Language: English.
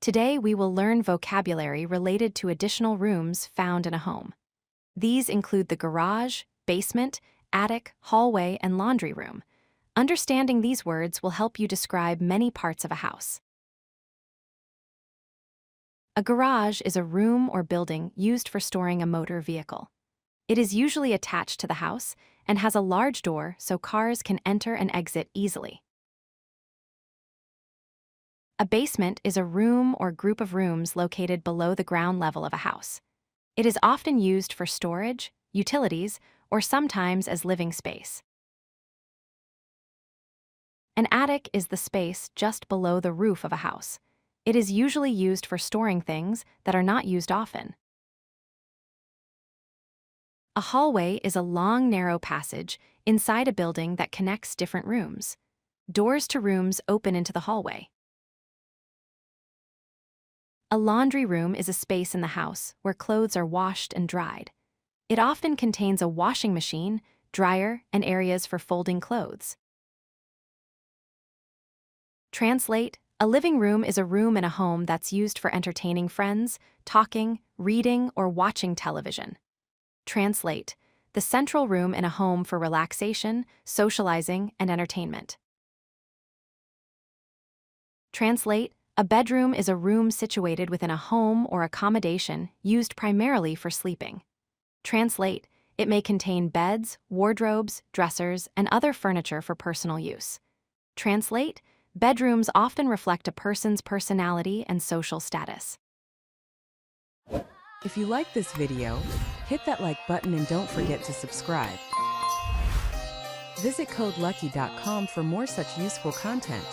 Today, we will learn vocabulary related to additional rooms found in a home. These include the garage, basement, attic, hallway, and laundry room. Understanding these words will help you describe many parts of a house. A garage is a room or building used for storing a motor vehicle. It is usually attached to the house and has a large door so cars can enter and exit easily. A basement is a room or group of rooms located below the ground level of a house. It is often used for storage, utilities, or sometimes as living space. An attic is the space just below the roof of a house. It is usually used for storing things that are not used often. A hallway is a long, narrow passage inside a building that connects different rooms. Doors to rooms open into the hallway. A laundry room is a space in the house where clothes are washed and dried. It often contains a washing machine, dryer, and areas for folding clothes. Translate: a living room is a room in a home that's used for entertaining friends, talking, reading, or watching television. Translate: the central room in a home for relaxation, socializing, and entertainment. Translate: a bedroom is a room situated within a home or accommodation used primarily for sleeping. Translate: it may contain beds, wardrobes, dressers, and other furniture for personal use. Translate: bedrooms often reflect a person's personality and social status. If you like this video, hit that like button and don't forget to subscribe. Visit CodeLucky.com for more such useful content.